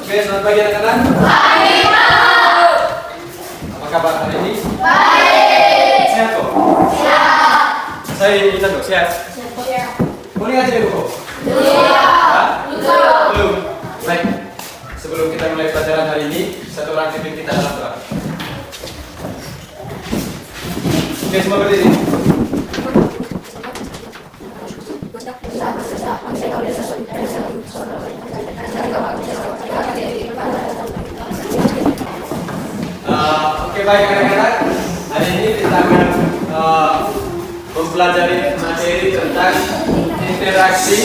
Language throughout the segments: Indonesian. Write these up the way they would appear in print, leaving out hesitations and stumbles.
Selamat pagi anak-anak. Baik, Pak. Apa kabar hari ini? Baik. Sehat kok? Sehat. Saya Intan kok, sehat? Sehat. Boleh ngaji dulu kok? Iya. Belum? Baik. Sebelum kita mulai pelajaran hari ini, satu orang pimpin kita dalam doa. Oke, semua berdiri. Oke, baik anak-anak. Hari ini kita akan mempelajari materi tentang interaksi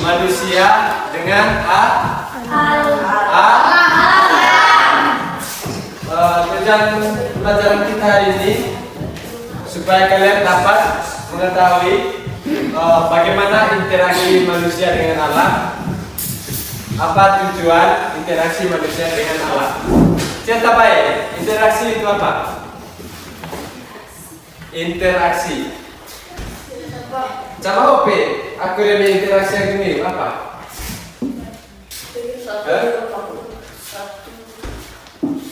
manusia dengan tujuan pelajaran kita hari ini supaya kalian dapat mengetahui bagaimana interaksi manusia dengan alam. Apa tujuan interaksi manusia dengan alam? Cerita baik, interaksi itu apa? Interaksi. Coba oke, aku yang interaksi yang ini apa?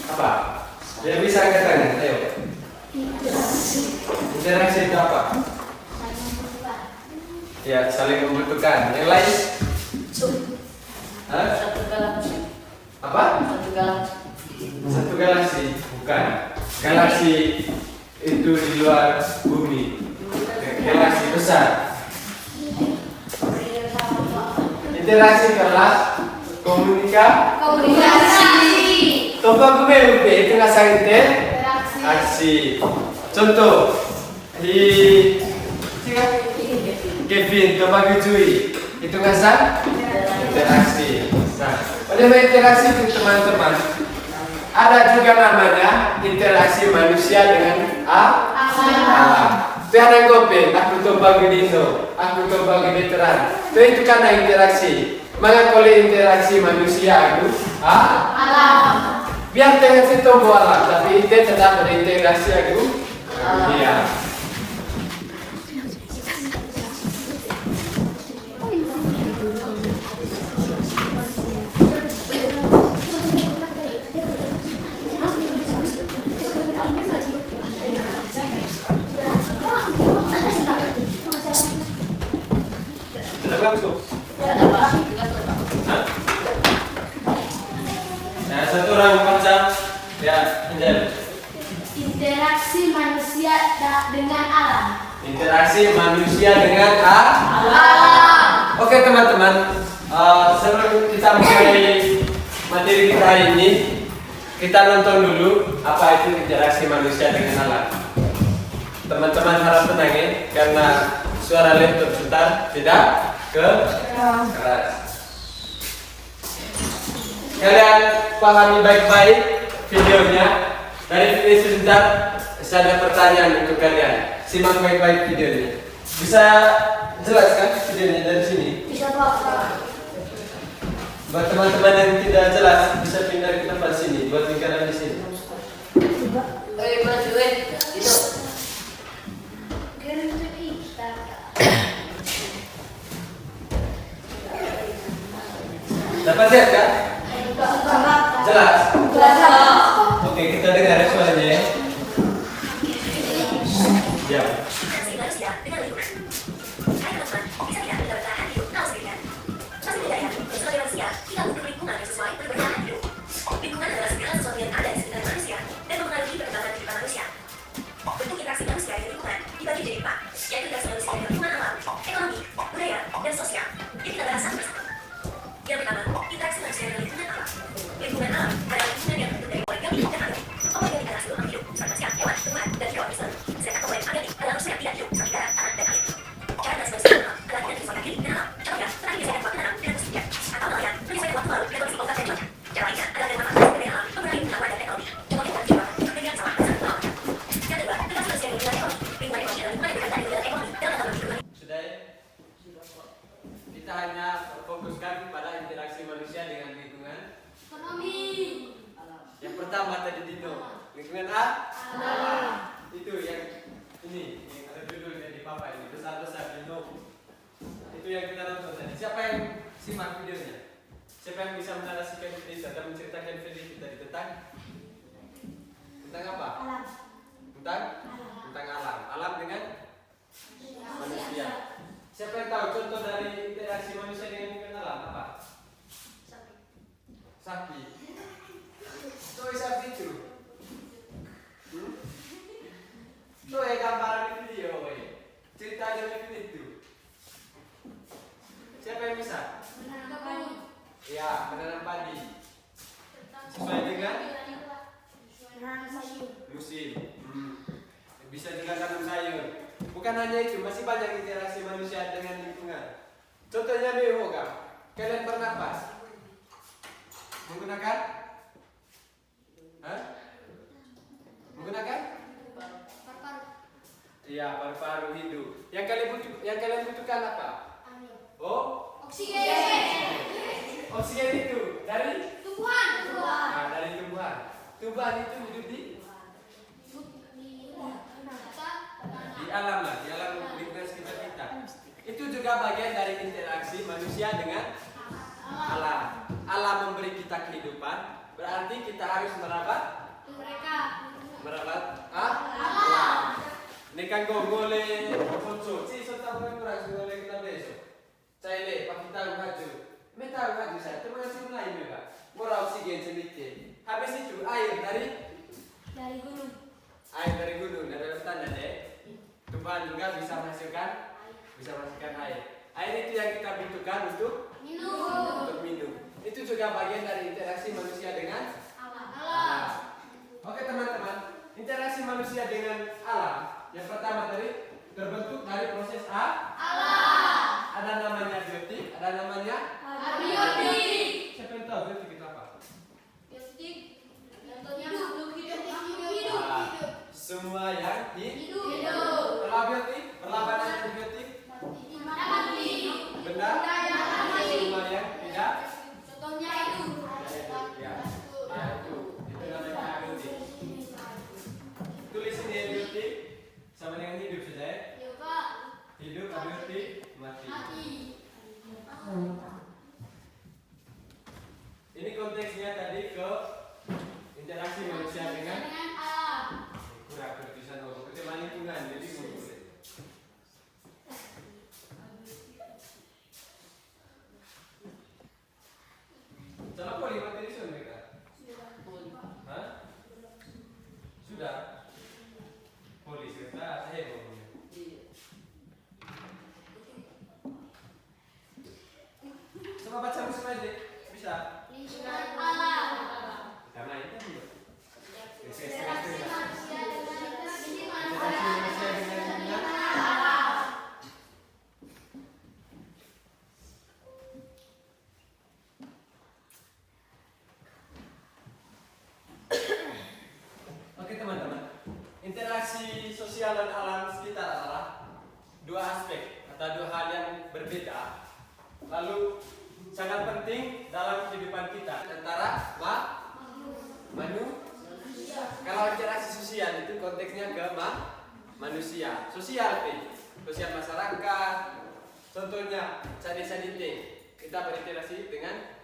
Apa? Dia bisa angkat tangan, ayo. Interaksi itu apa? Ya, saling membutuhkan. Yang lain? Satu galaksi. Apa? Satu galaksi. Satu galaksi, bukan. Galaksi itu di luar bumi. Galaksi besar. Interaksi adalah Komunikasi. Topa gue itu ngasih interaksi. Contoh di Kevin, coba kejui itu ngasih interaksi. Nah, oleh interaksi itu teman-teman, ada juga namanya interaksi manusia dengan alam. Tiada gope, aku coba gedino, aku coba gedeteran. Itu karena interaksi. Maka kalau interaksi manusia aku Alam. biar dengan situ alam, tapi itu tetap berintegrasi aku. Iya. Nah, satu orang membaca ya, Indel. Interaksi manusia dengan alam. Interaksi manusia dengan Alam. Oke teman-teman, sebelum kita mulai materi kita hari ini, kita nonton dulu apa itu interaksi manusia dengan alam. Teman-teman harap tenang ya, karena suara laptop sebentar tidak keras. Kalian pahami baik-baik videonya. Dari video sebentar, saya ada pertanyaan untuk kalian. Simak baik-baik videonya. Bisa jelaskan videonya dari sini? Bisa, Pak. Buat teman-teman yang tidak jelas, bisa pindah ke tempat sini. Buat lingkaran di sini. Itu. Dapat lihat kan? Jelas? Oke, kita dengar suaranya ya. Ya. Yang pertama, interaksi manusia dengan lingkungan alam. Lingkungan alam pertama tadi Dino. Lingkungan A? Alam. Itu yang ini, yang ada judulnya di papan ini, besar-besar Dino. Itu yang kita nonton tadi. Siapa yang simak videonya? Siapa yang bisa menarasikan cerita atau menceritakan cerita tadi tentang apa? Alam. Tentang alam. Alam dengan manusia. Siapa yang tahu contoh dari interaksi manusia dengan alam apa? Sapi. Tuh sapi itu. Tuh gambaran di video, cerita dari video itu. Siapa yang bisa? Menanam padi. Ya, menanam padi. Sesuai dengan Menanam sayur. musim. Bisa juga tanam sayur. Bukan hanya itu, masih banyak interaksi manusia dengan lingkungan. Contohnya Beho, kalian bernapas menggunakan? Hah? Menggunakan? Paru-paru. Iya, paru-paru hidup. Yang kalian butuhkan apa? Angin. Oh, Oksigen. oksigen itu dari? Tumbuhan. Nah, dari tumbuhan. Tumbuhan itu hidup di alam lah, di alam lingkungan sekitar kita. Itu juga bagian dari interaksi manusia dengan alam. Alam memberi kita kehidupan, berarti kita harus merawat alam. Ini kan gole ponco. Si so tahu kan kurang gole kita besok. Caile pakita baju. Meta baju saya. Terima kasih mulai juga. Murah oksigen sedikit. Habis itu air Dari gunung. dari lautan deh. Tuhan juga bisa menghasilkan air. Air itu yang kita butuhkan untuk minum. Itu juga bagian dari interaksi manusia dengan alam. Oke teman-teman, interaksi manusia dengan alam. Yang pertama tadi terbentuk dari proses alam. Ada namanya biotik, ada namanya Abiotik. siapa yang tahu biotik itu apa? Biotik. Hidup. Semua yang hidup. Hidup. Kalau biotik, perlawanan antibiotik, Mati. benda semua yang tidak. Contohnya itu. Ya, itu namanya abiotik. Tulis ini abiotik sama dengan hidup saja ya. Ya, Pak. Hidup, abiotik, mati. Ini konteksnya tadi ke interaksi manusia dengan alam. kurang bertulisan keteman lingkungan jadi boleh. Salah boleh materi sudah mereka? Hah? Sudah? Polis kita saya ngomongnya. Coba baca bersama aja. Bisa? Lingkungan alam. Karena itu juga. Interaksi manusia dengan Interaksi manusia dengan lingkungan. alam. Oke teman-teman, interaksi sosial dan alam sekitar adalah dua aspek atau dua hal yang berbeda, lalu sangat penting dalam kehidupan kita antara manusia. Kalau interaksi sosial itu konteksnya ke manusia, sosial sosial masyarakat. Contohnya sadis-sadite kita berinteraksi dengan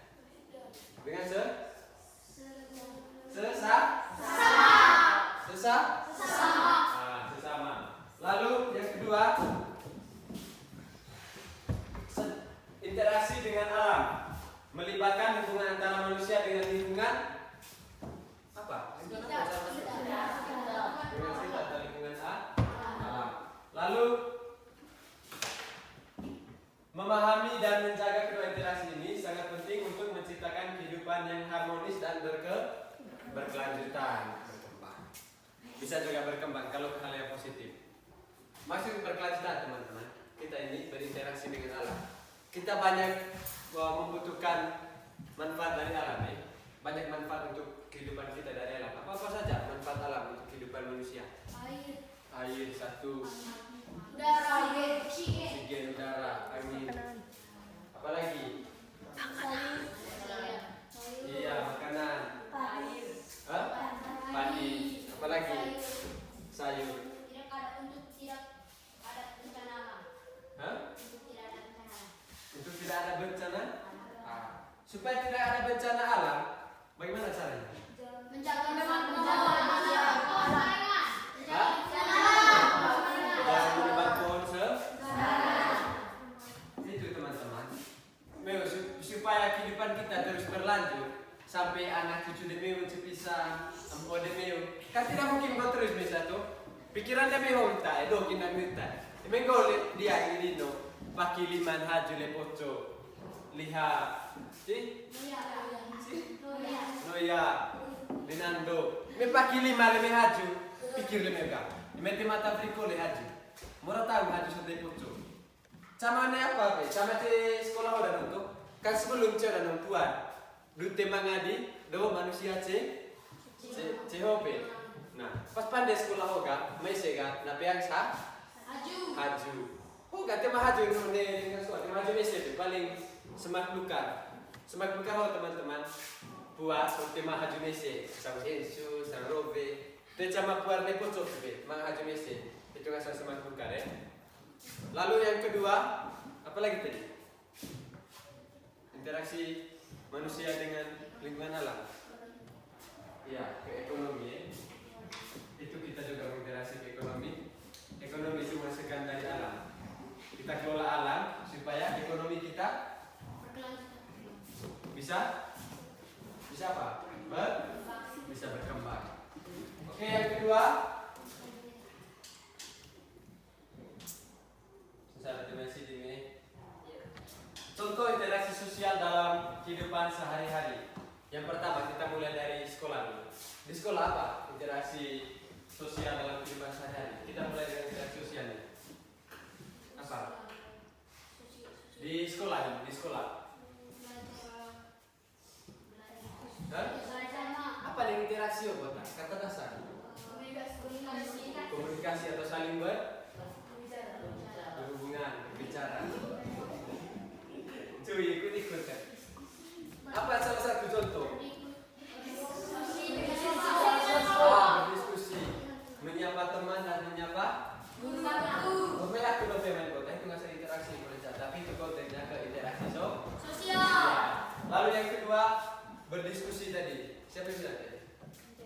sesama. Lalu yang kedua, interaksi dengan alam, melibatkan hubungan antara manusia dengan lingkungan apa? Dengan sekitar atau lingkungan alam. Lalu memahami dan menjaga kedua interaksi ini sangat penting untuk menciptakan kehidupan yang harmonis dan berkelanjutan. Bisa juga berkembang kalau hal yang positif. Maksud berkelanjutan teman-teman, kita ini berinteraksi dengan alam. Kita banyak membutuhkan manfaat dari alam ya. Banyak manfaat untuk kehidupan kita dari alam. Apa saja manfaat alam untuk kehidupan manusia? Air satu, Udara, oksigen. oksigen udara, angin. Apalagi? Sayur. Iya, makanan. Air. Hah? bencana alam, bagaimana caranya? Menjaga Jangan menebang pohon itu teman-teman. Supaya kehidupan kita terus berlanjut sampai anak cucu demeu cepisa, ampo demeu. Kan tidak mungkin kau terus bisa tuh. Pikiran demeu kita, do kita minta. Menggo dia ini no, paki liman haju lepoco, lihat, si, noya, linando. Me paki lima leme haju, pikir leme ga. Mete mata friko le haju. Mora tahu haju sudah lepoco. Sama ne apa be? Sama di sekolah udah nonton. Kan sebelum udah nonton. Dute mangadi, do manusia CHP. Nah, pas pandai sekolah hoga, mesega, na peang sa haju. Hoga tema haju dengan sekolah, tema haju mesega paling semak lukar. Semak lukar ho teman-teman. Buat tema haju mesega, sama Ensu, sama Robe. Te cama puar ne pocok be, mang haju mesega. Itu kan semak lukar ya. Lalu yang kedua, apa lagi tadi? Interaksi manusia dengan lingkungan alam. Ya, ke ekonomi ya. Itu kita juga berinteraksi ke ekonomi. Ekonomi cuma sekan dari alam. Kita kelola alam supaya ekonomi kita bisa apa? Bisa berkembang. Oke, yang kedua. Saya dimensi ini. Contoh interaksi sosial dalam kehidupan sehari-hari. Yang pertama kita mulai dari sekolah dulu. Di sekolah apa? Interaksi sosial dalam kehidupan sehari-hari. Kita mulai dengan interaksi sosialnya. Apa? Di sekolah, di sekolah. Hah? Apa yang interaksi buat kata dasar? Komunikasi atau saling berhubungan, berbicara. Cuy, ikut kan? Apa salah satu contoh? Berdiskusi, menyapa teman dan menyapa guru. Aku udah main kota itu nggak sering interaksi kerja, tapi itu kontennya ke interaksi sosial. Lalu yang kedua berdiskusi tadi. Siapa yang bilang tadi?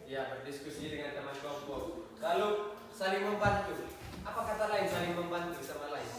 Ya, berdiskusi dengan teman kelompok. Lalu saling membantu. Apa kata lain saling membantu sama lain?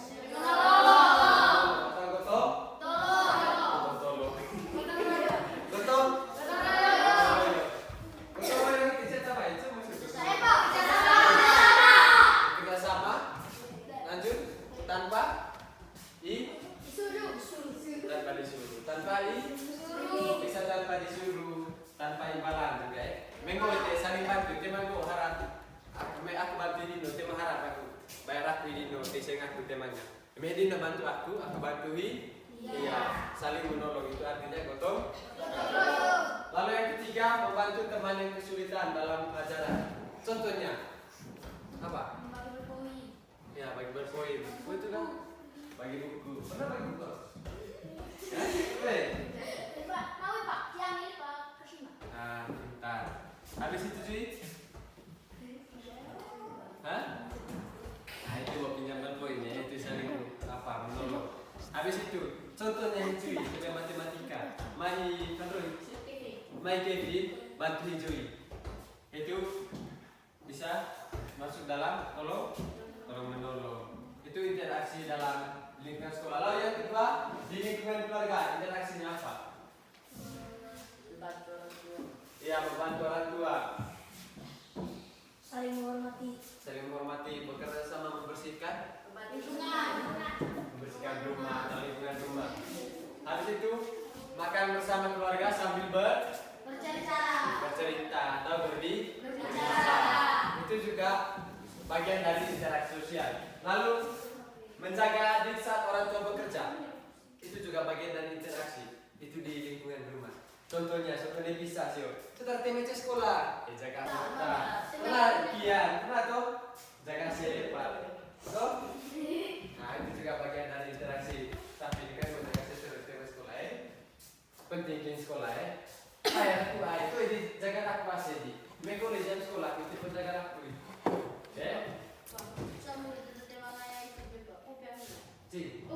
Tanpa imbalan juga ya. Mengko itu saling bantu, teman ko harap. Aku bantu ini, tema harap aku. Bayar aku ini, saya ngaku temannya. Medina bantu aku bantuhi. Iya, saling menolong itu artinya gotong. Lalu yang ketiga, membantu teman yang kesulitan dalam pelajaran. Contohnya apa? Ya, bagi berpoin. Buku itu kan bagi buku. Pernah bagi buku? Ya, boleh. Nah, pintar. Habis itu cuy? Hah? Nah itu mau pinjam poin ya, itu saling apa menolong. Habis itu, contohnya cuy, kerja matematika. Mai Kevin bantu cuy. Itu bisa masuk dalam tolong menolong. Itu interaksi dalam lingkungan sekolah. Lalu yang kedua, di lingkungan keluarga, interaksinya apa? Iya, membantu orang tua. Saling menghormati, bekerja sama membersihkan lingkungan, rumah atau lingkungan rumah. Habis itu makan bersama keluarga sambil bercerita atau berbicara. Itu juga bagian dari interaksi sosial. Lalu menjaga adik saat orang tua bekerja, itu juga bagian dari interaksi. Itu di lingkungan rumah. Contohnya seperti bisa sih, setelah TMC sekolah, jaga mata, kian, toh jaga selepat, toh. Nah itu juga bagian dari interaksi. Tapi juga menjaga sesuatu di sekolah penting di sekolah Ayah itu di jaga aku masih di. Mereka jam sekolah itu penjaga aku. Ya. Cik.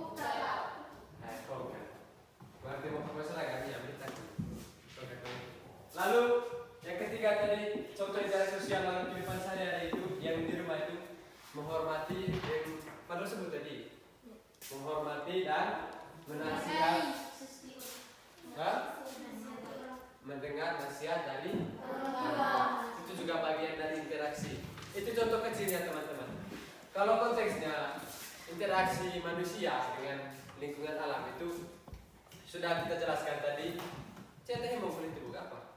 Berarti mau profesor agak ya berita. Lalu yang ketiga tadi contoh interaksi sosial dalam kehidupan sehari-hari itu yang di rumah itu menghormati yang pada sebut tadi, menghormati dan menasihat, mendengar nasihat dari itu juga bagian dari interaksi. Itu contoh kecilnya teman-teman. Kalau konteksnya interaksi manusia dengan lingkungan alam itu sudah kita jelaskan tadi. Contohnya mau itu apa?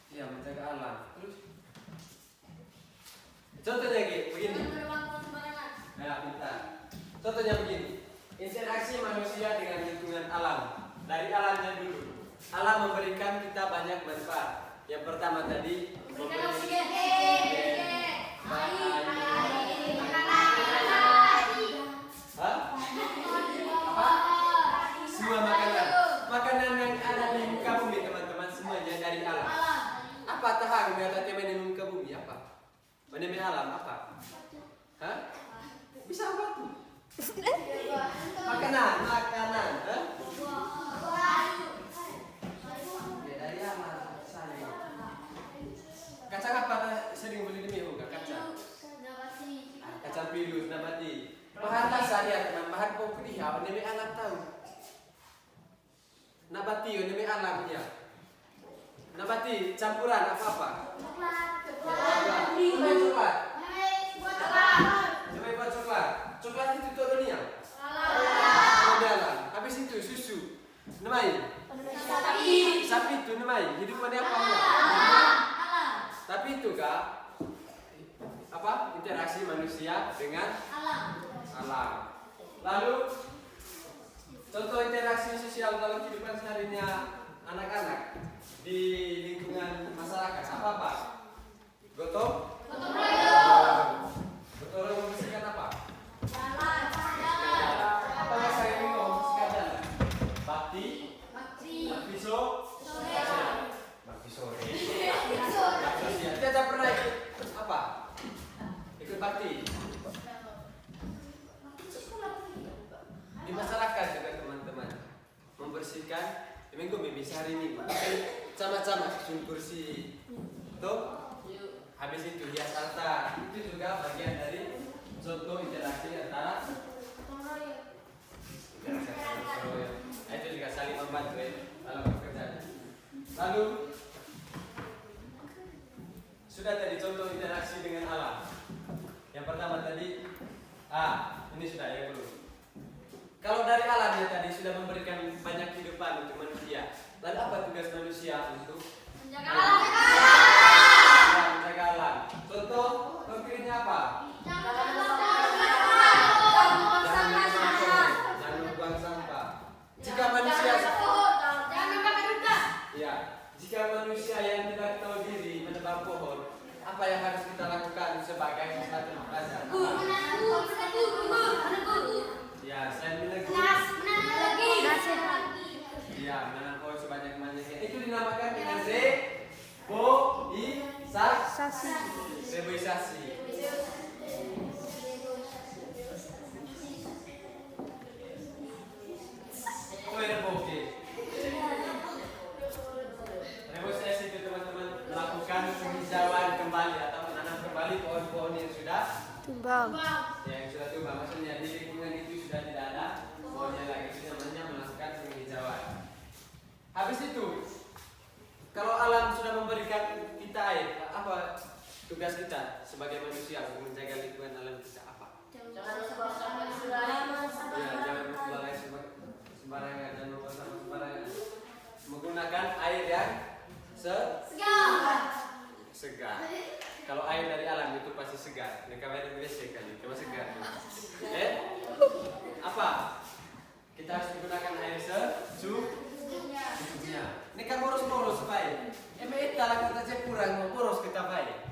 Ya, menjaga alam. Terus contohnya begini. Nah, bentar. Contohnya begini. Interaksi manusia dengan lingkungan alam. Dari alamnya dulu. Alam memberikan kita banyak manfaat. Yang pertama tadi memberikan semua makanan yang ada di muka bumi teman-teman semuanya dari alam. Apa tahang biar teman di muka bumi apa? Menemui alam apa? Hah? Bisa apa tuh? Makanan. Hah? Ya, dari alam. Sayang. Kacang apa sering beli di minggu? Kacang. Kacang pilus, nabati. Bahan dasar ya teman, bahan pokok dia, menemui alam tahu. Nabati, menemui alam ya. Nabati campuran apa-apa? Coklat. Coklat itu turunnya. Alam. Habis itu susu. Namai. Sapi itu namai. Hidupannya apa? Tapi itu kak apa? Interaksi manusia dengan alam. Lalu contoh interaksi sosial dalam kehidupan seharinya anak-anak di lingkungan masyarakat apa? Gotong royong membersihkan apa? Apa bahasa ini membersihkan jalan? Bakti sore. Kita pernah ikut apa? Ikut bakti di masyarakat juga teman-teman membersihkan. Minggu bisa hari Minggu sama-sama susun kursi tuh. Habis itu hias altar. Itu juga bagian dari contoh interaksi antara itu juga saling membantu dalam pekerjaan. Lalu sudah tadi contoh interaksi dengan alam. Yang pertama tadi ini sudah ya belum. Kalau dari alamnya tadi sudah memberikan banyak kehidupan untuk manusia. Lalu apa tugas manusia untuk menjaga alam? Menjaga alam. Contoh konkretnya apa? Jangan membuang sampah. Jika manusia jika manusia yang tidak tahu diri menebang pohon, apa yang harus kita lakukan sebagai satu pelajar? Ya, selain menegur. Ya, menanam pohon sebanyak-banyaknya. Itu dinamakan dengan reboisasi. Reboisasi itu teman-teman melakukan penghijauan kembali atau menanam kembali pohon-pohon yang sudah tumbang. Yang sudah tumbang, maksudnya di lingkungan itu sudah tidak ada pohonnya lagi. Itu namanya melakukan penghijauan. Habis itu, kalau alam sudah memberikan kita air, apa tugas kita sebagai manusia untuk menjaga lingkungan alam kita apa? Jangan membuang sampah sembarangan. Ya, jangan membuang air sembarangan dan membuang sampah sembarangan. Menggunakan air yang segar. Kalau air dari alam itu pasti segar. Mereka air WC kali, cuma segar. Apa? Kita harus menggunakan air secukupnya. Ini kan boros-boros baik. Kita lah kata saya kurang, boros kita baik.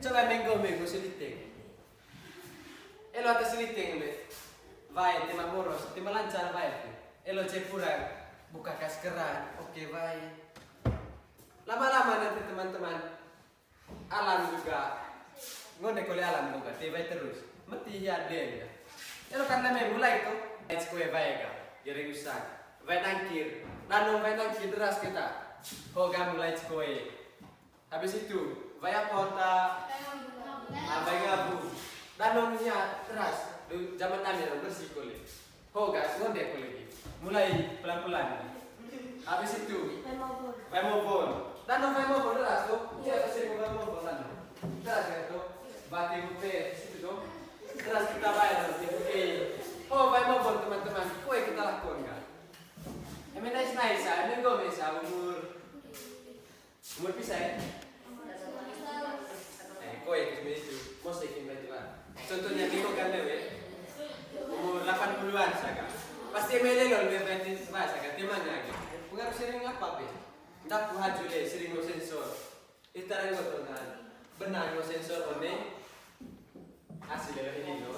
Coba minggu seliting. Elo atas seliting be. Baik, tema boros, tema lancar baik. Elo cek kurang, buka kaskeran. Oke baik. Lama-lama nanti teman-teman alam juga ngondek oleh alam juga, tiba terus. Mati ya dia ya. Elo kan namanya mulai tuh. Kue baik kan, jadi rusak. Baik nangkir. Danong main deras kita. Hoga mulai cikoe. Habis itu, vaya kota, abai gabu. Danongnya deras. Zaman Amir bersih kulit. Hoga ngonde kulit. Mulai pelan-pelan. Habis itu, Pemobon. Danong Pemobon deras tuh. Dia sering Pemobon danong. Deras ya tuh. Bati bupe situ tuh. Deras kita bayar nanti. Oke. Oh, Pemobon teman-teman. Kue kita lakukan kan. Emang nice ya. Ini gue bisa umur pisah ya. Kue itu. Mesti kita jual. Contohnya Miko kan dewe. Umur 80-an saja. Pasti melelol berarti saja. Di mana lagi? Pengaruh sering apa be? Ndak ku hajule sering go sensor. Itara go tonan. Benar go sensor one. Asli ini lo.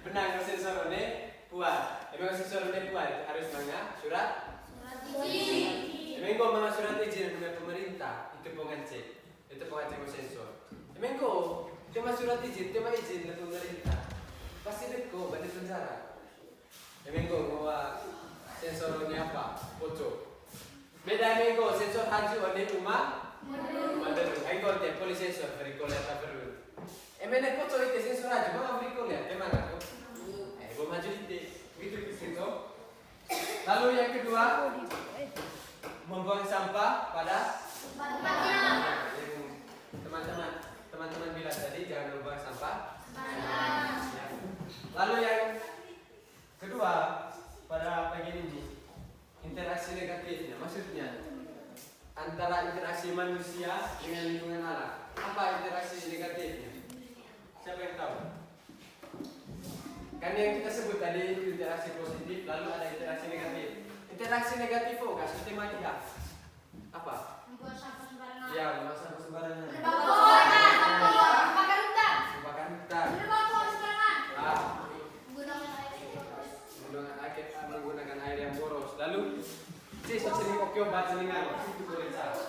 Benar go sensor one. Puas. Emang sensor one puas harus mana? Surat izin. Emang go mana surat izin dari pemerintah itu pengecek. Itu pengecek go sensor. Emang go cuma surat izin, cuma izin dari pemerintah. Pasti deko balik penjara. Emang go bawa sensornya apa? Foto. Beda emang go sensor haji wane rumah. Mandor. Emang go te polisi sensor beri kuliah taberu. Emang nek foto itu sensor haji mau beri kuliah, emang aku. Go maju itu. Begitu gitu. Lalu yang kedua, membuang sampah pada teman-teman bilang tadi jangan membuang sampah. Lalu yang kedua pada pagi ini interaksi negatifnya, maksudnya antara interaksi manusia dengan lingkungan alam. Apa interaksi negatifnya? Siapa yang tahu? Kan yang kita sebut tadi itu interaksi positif, lalu ada interaksi negatif. Interaksi negatif fokus sistematika. Apa? Membuang sampah sembarangan. Ya, membuang sampah sembarangan. Membakar hutan. Membakar hutan. Membuang sembarangan. Menggunakan air yang boros. Lalu, sering oke obat telinga. Itu boleh salah.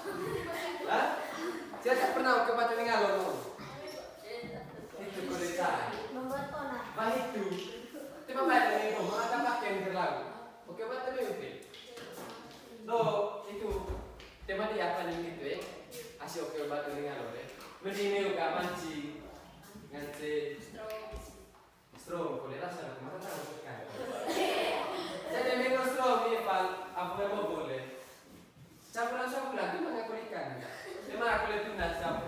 Hah? Saya pernah oke obat telinga lo. Itu boleh salah. Membuat onar. Bah itu. Tiba bayar dengan itu, mengapa pakai yang berlalu? Oke obat tapi oke. Lo itu tema dia apa nih gitu ya? Asih oke obat telinga lo deh. Mending juga mancing, nganci, strom, boleh rasa aku mana tahu kan? Jadi minum strom ni pal, apa yang mau boleh? Campuran sapu lagi mana aku ikan? Memang aku lihat tunas sapu.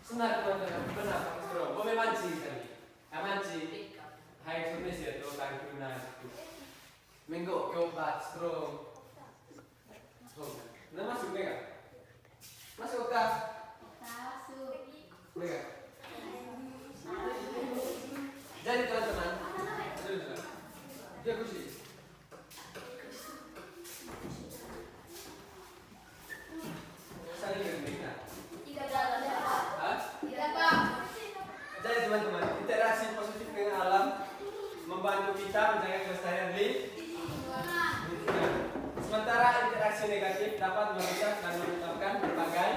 Senar teman-teman, benar pakai strom. Boleh mancing tadi, mancing. Hai Indonesia tu kan tunas tu. Minggu ke obat strom. Nah masuk mereka, masuk ke? Mereka. Jadi teman-teman, dia kursi. Saling mereka. Jadi teman-teman, interaksi positif dengan alam membantu kita menjaga kelestarian lingkungan. Sementara interaksi negatif dapat merusak dan menyebabkan berbagai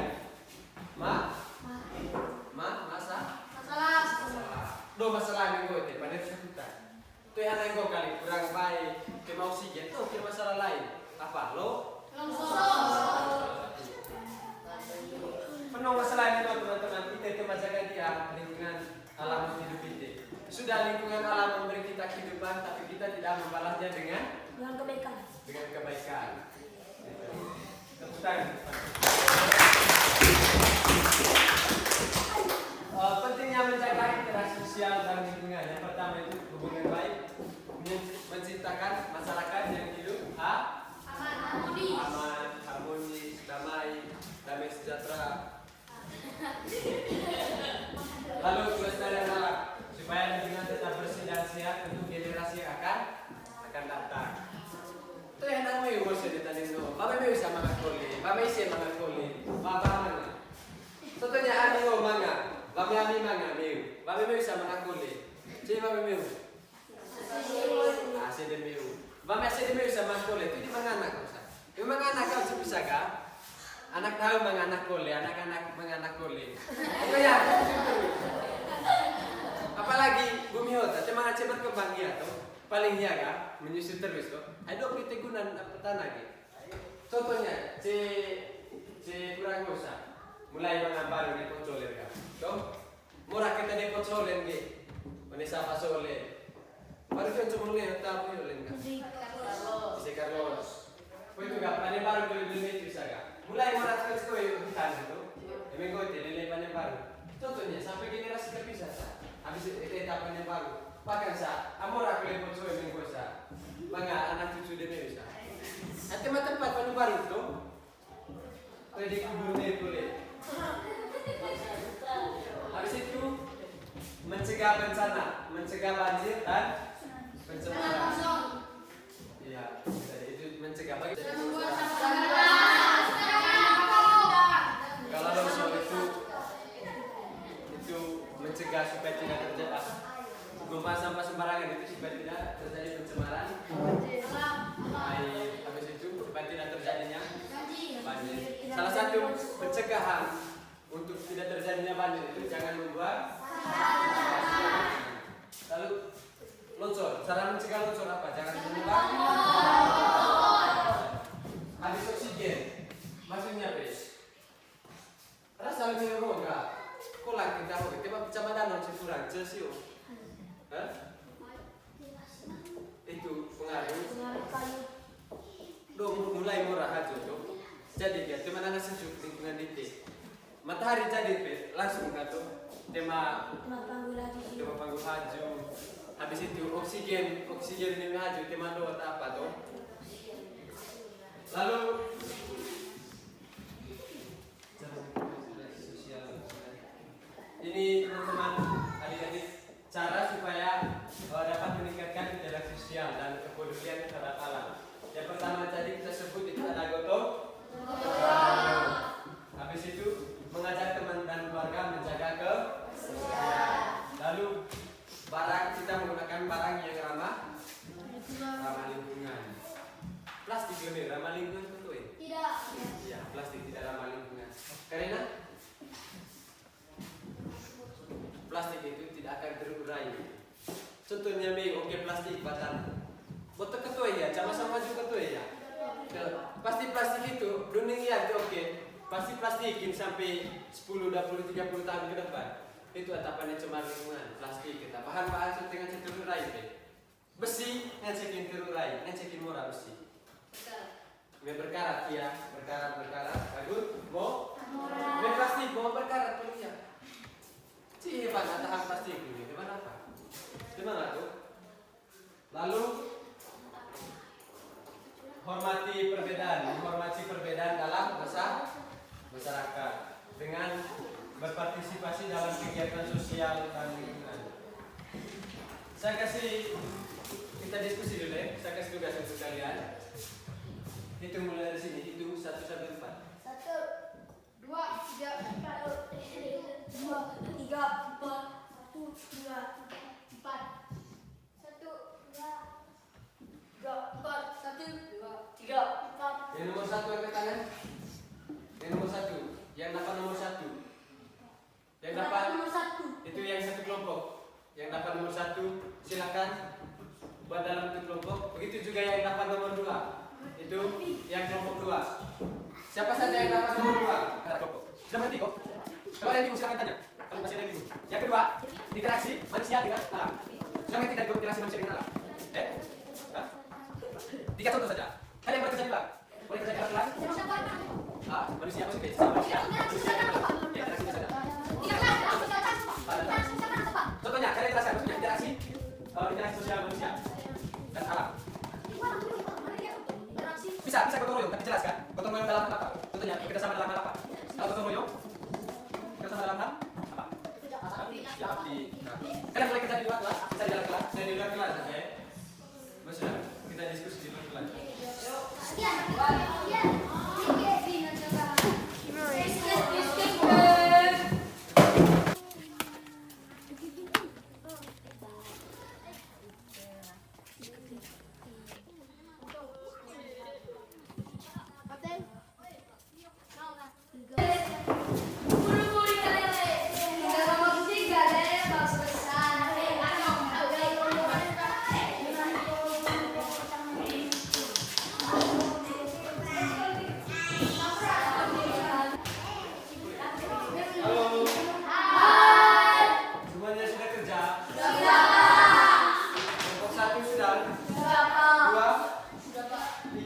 masalah yang gue pada kesulitan. Itu yang gue kali kurang baik, kena oksigen, tuh kena masalah lain. Apa lo? Penuh masalah ini teman-teman. Kita menjaga dia lingkungan alam hidup kita. Sudah lingkungan alam memberi kita kehidupan, tapi kita tidak membalasnya dengan kebaikan. Dengan kebaikan. Tepuk tangan. Pentingnya menjaga interaksi sosial dan lingkungan. Yang pertama itu hubungan baik, menciptakan masyarakat yang hidup aman, harmonis, damai sejahtera. Lalu kelestarian alam supaya lingkungan tetap bersih dan sehat untuk generasi yang akan datang. Itu yang namanya umur sedikit itu. Bapak bisa makan koli, bapak isi makan koli, bapak mana? Contohnya ani ngo manga, bapak ani manga meu, bapak bisa makan koli. Jadi bapak meu. Asyik meu. Bapak asyik meu bisa makan koli. Itu di mana anak kau? Memang anak kau bisa kah? Anak tahu menganak koli, anak-anak menganak koli. Pokoknya. Apalagi Bumi Hota, cuma aja berkembang ya tuh. paling jaga menyusul terus tuh. Ada pertegunan petana gitu. Contohnya si kurang usah mulai mengambil di pocoler kan. Tuh murah kita di pocoler gitu. Menisa pasole. Baru kan cuma mulai tahu yolen kan. Si Carlos. Kau itu gak panen baru beli itu saga. Mulai murah terus kau itu hutan itu. Emang kau tidak panen baru. Contohnya sampai generasi terpisah sah. Habis itu etapa panen baru. Bahkan sah, amor aku lihat poco emang kau sah. Bangga anak cucu dia bisa. Nanti tempat panen baru tu. Kau di kubur dia boleh. Habis itu mencegah bencana, mencegah banjir dan pencemaran. Iya, itu mencegah bagi. Kalau longsor itu mencegah supaya tidak terjadi buang sampah sembarangan itu supaya tidak terjadi pencemaran air. Habis itu supaya tidak terjadinya banjir. Salah satu pencegahan untuk tidak terjadinya banjir itu jangan membuat. Lalu longsor, cara mencegah longsor apa? Jangan menyebab habis oksigen. Maksudnya bes. Rasa lebih enggak. Kok lagi kita mau kita kecamatan Cikurang, Cesio. Hah? Itu pengaruh. Mulai murah aja tuh. Jadi dia tema nana sejuk lingkungan itu. Matahari jadi langsung kata tema panggul haju. Habis itu oksigen ini haju tema doa apa tuh? Lalu ini teman-teman adik-adik cara supaya dapat meningkatkan interaksi sosial dan kepedulian terhadap alam. Yang pertama tadi kita sebut itu ada gotong. Habis itu mengajak teman dan keluarga menjaga kebersihan. Lalu barang kita menggunakan barang yang ramah lingkungan. Plastik ini ramah lingkungan betul ya? Tidak. Iya, plastik tidak ramah lingkungan. Karena plastik itu tidak akan terurai. Contohnya oke plastik batang. Botol ketua ya, sama-sama juga ketua ya. Pasti plastik itu dunia oke. Pasti plastikin sampai 10, 20, 30 tahun ke depan. Itu atapannya cemar lingkungan, plastik kita. Bahan-bahan dengan terurai. Besi ngecekin terurai, ngecekin murah besi. Berkarat ya, berkarat. Bagus, mau? Plastik mau berkarat perlu ya. Cih hebat atahan plastik ini, hebat apa? Gimana tuh? Lalu hormati perbedaan dalam masyarakat dengan berpartisipasi dalam kegiatan sosial dan lingkungan. Saya kasih kita diskusi dulu ya. Saya kasih tugas untuk kalian. Hitung mulai dari sini, hitung 1 sampai 4. 1, 2, 3, 4, 2, 3, 4, 1, 2, 4. Yang nomor 1 angkat tangan. Yang nomor 1. Yang dapat nomor 1. Yang dapat nomor 1. itu yang satu kelompok. Yang dapat nomor 1 silakan buat dalam itu kelompok. Begitu juga yang dapat nomor 2. Itu yang kelompok 2. Siapa saja yang dapat nomor 2? Kelompok. Sudah berhenti kok. Kalau ada yang bingung silakan tanya. Kalau masih ada yang bingung. Yang kedua, interaksi manusia dengan alam. Sudah berhenti dari interaksi manusia dengan alam. Hah? 3 contoh saja. Kalian yang bekerja di luar. Boleh kerja di luar? Manusia maksudnya sama manusia. Ya, interaksi saja. Contohnya, kalian jelaskan maksudnya interaksi sosial manusia dan alam. Bisa gotong royong, tapi jelaskan. Gotong royong dalam hal apa? Contohnya, kita sama dalam hal apa? Kalau gotong royong, kita sama dalam hal apa? Ya, kalian boleh kerja di luar kelas, bisa di dalam kelas, saya di luar kelas, oke? Maksudnya, kita diskusi di luar kelas.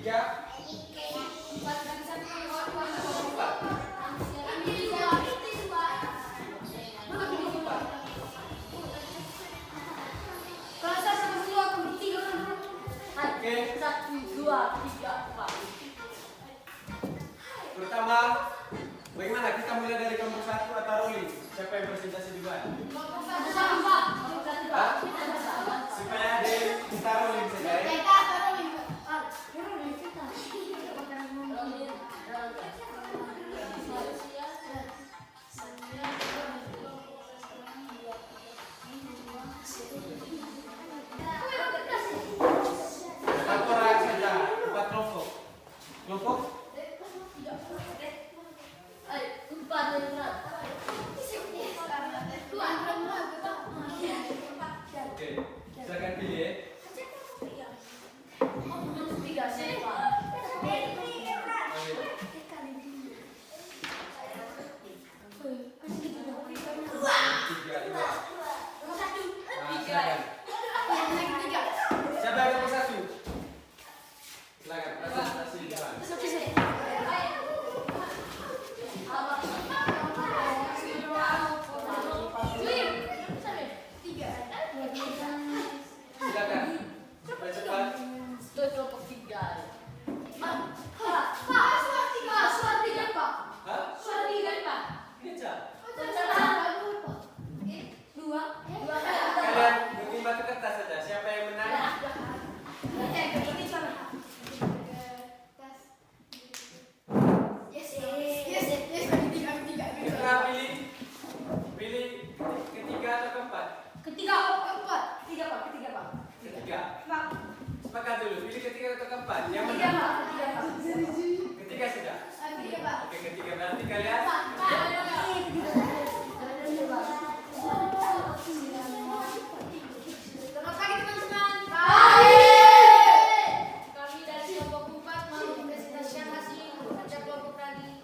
3, 4. Oke. 1, 2, 3, 4. Pertama, bagaimana kita mulai dari kelompok 1 atau rolling? Siapa yang presentasi duluan? Hah? Supaya ada kita rolling saja ya. Satu orang saja, 4 kelompok. Kelompok? Oke, silakan pilih ya. Tiga, dua. Silakan. Siapa yang nomor 1? Silakan, presentasi depan. Silakan. Cepat-cepat. Hah? Kecap. Kalian beri batu kertas saja. Siapa yang menang? Mitra pilih ketiga atau keempat? Ketiga. Sepakat dulu. Pilih ketiga atau keempat? Yang menang. Ketiga sudah. Oke, ketiga berarti kalian. Kami dari kelompok 4 mau mempresentasikan hasil kerja kelompok tadi.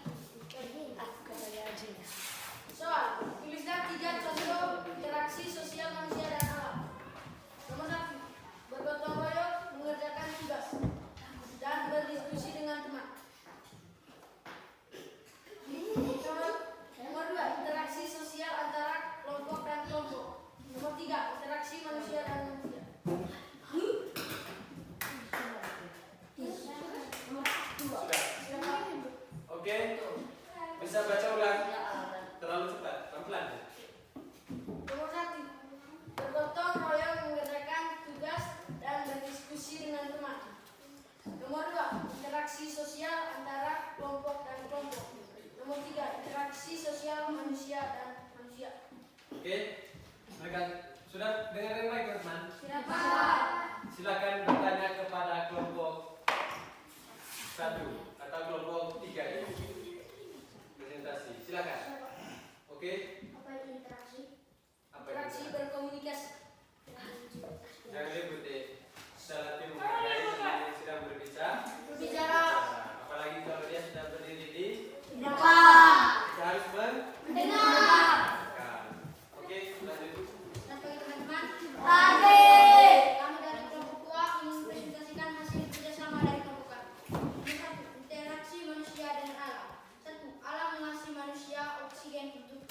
Soal, tulislah 3 contoh interaksi sosial manusia dan alam. Nomor 1, bergotong royong mengerjakan tugas dan berdiskusi dengan teman. Nomor 2, interaksi sosial antara kelompok dan kelompok. Nomor 3, interaksi manusia dan manusia. Sudah. Oke. Bisa baca ulang. Terlalu cepat. Pelan-pelan. Nomor 1, bergotong royong mengerjakan tugas dan berdiskusi dengan teman. Nomor 2, interaksi sosial antara kelompok dan kelompok. Nomor 3, interaksi sosial manusia dan manusia. Oke. Mereka sudah dengar yang baik, teman. Silakan bertanya kepada kelompok 1 atau kelompok 3 ini. Presentasi. Silakan. Oke. Apa itu interaksi? Apa Interaksi itu? berkomunikasi. Jangan ribut deh. Secara tim menghargai teman yang sedang Berbicara. Apalagi kalau dia sudah berdiri di Depan. kita harus Mendengar. Oke, lanjut. Dan bagi teman-teman, Kami dari kelompok 2 ingin mempresentasikan hasil kerjasama dari kelompok kami. Nomor 1, interaksi manusia dengan alam. 1. Alam mengasih manusia oksigen untuk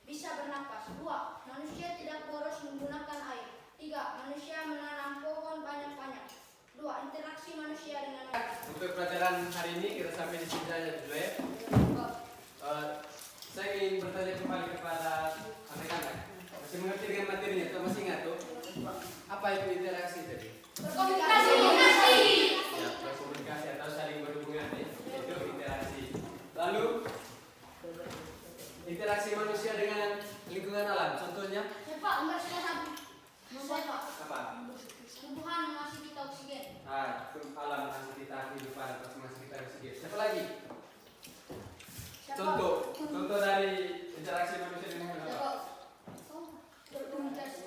bisa bernapas. 2. Manusia tidak boros menggunakan air. 3. Manusia menanam pohon banyak-banyak. 2. Interaksi manusia dengan alam. Untuk pelajaran hari ini kita sampai di sini saja dulu ya. Saya ingin bertanya kembali kepada anak-anak. Masih mengerti dengan materinya atau masih ingat tuh? Apa itu interaksi tadi? Berkomunikasi. Ya, berkomunikasi atau saling berhubungan ya. Itu interaksi. Lalu interaksi manusia dengan lingkungan alam. Contohnya Pak, nomor 1. apa? Tumbuhan mengasih kita oksigen. Alam ngasih kita kehidupan atau ngasih kita oksigen. Siapa lagi? Contoh dari interaksi manusia dengan apa? Berkomunikasi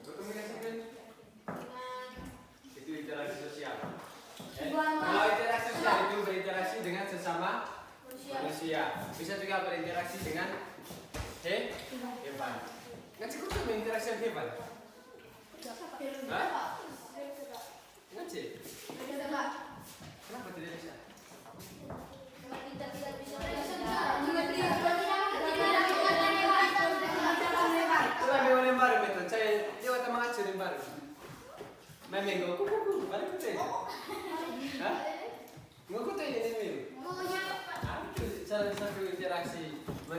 Berkomunikasi kan? dengan Itu interaksi sosial. Hubungan Kalau interaksi sosial itu berinteraksi dengan sesama manusia. manusia. Bisa juga berinteraksi dengan hewan. Nggak cukup tuh berinteraksi dengan hewan. Hah? Nggak sih. Kenapa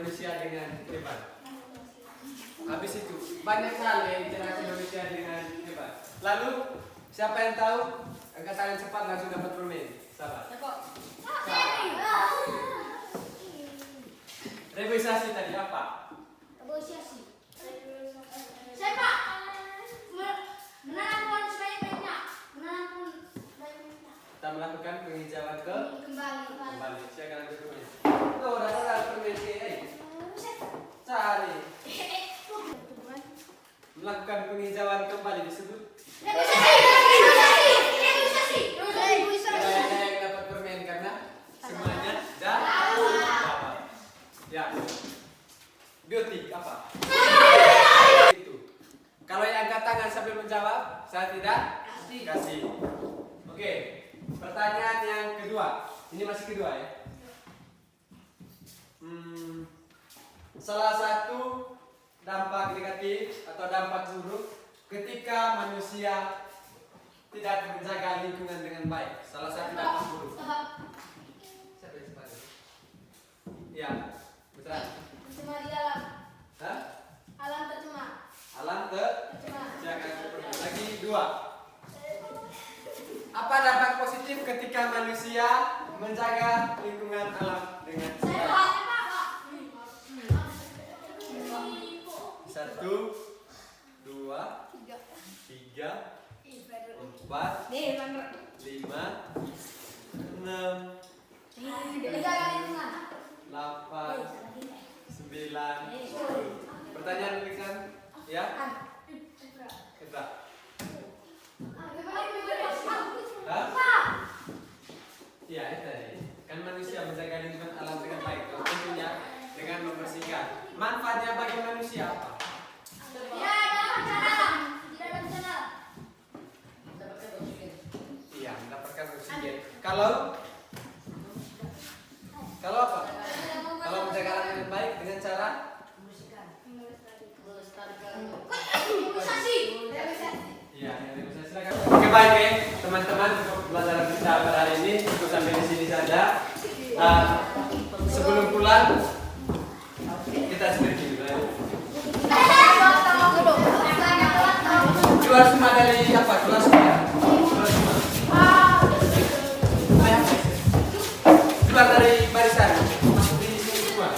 manusia dengan hebat. Habis itu banyak sekali interaksi manusia dengan hebat. Lalu siapa yang tahu? Angkat tangan cepat langsung dapat permen. Sabar. Reboisasi tadi apa? Negosiasi. Saya Pak. Menanam pohon sebanyak-banyaknya. Menanam pohon sebanyak-banyaknya. Kita melakukan penghijauan kembali. Silakan ambil permen. Tuh, dapat permen ke. Cari. Melakukan penghijauan kembali disebut. Negosiasi. Saya yang dapat permen karena semuanya dapat. Ya. Biotik apa? Itu. Kalau yang angkat tangan sambil menjawab, saya tidak kasih. Oke. Pertanyaan yang kedua. Ini masih kedua ya. Salah satu dampak negatif atau dampak buruk ketika manusia tidak menjaga lingkungan dengan baik. Salah satu dampak buruk. Siapa yang cepat? Ya, betul. Tercemar di dalam. Hah? Alam tercemar. Alam Tercemar. jangan lagi dua. Apa dampak positif ketika manusia menjaga lingkungan alam dengan baik? Satu, dua, tiga, empat, lima, enam, delapan, sembilan, 10. Pertanyaan berikutnya, ya? Kita. Hah? Iya, itu tadi. Kan manusia menjaga lingkungan alam dengan baik. Tentunya dengan membersihkan. Manfaatnya bagi manusia apa? Iya, mendapatkan oksigen. Kalau apa? Kalau menjaga alam dengan baik dengan cara iya, silakan. Oke, baik ya, teman-teman, untuk pelajaran kita pada hari ini cukup sampai di sini saja. Sebelum pulang kita seperti dulu ya. Keluar semua dari apa? Kelas ya? Keluar semua. Keluar dari barisan. Masuk di sini semua.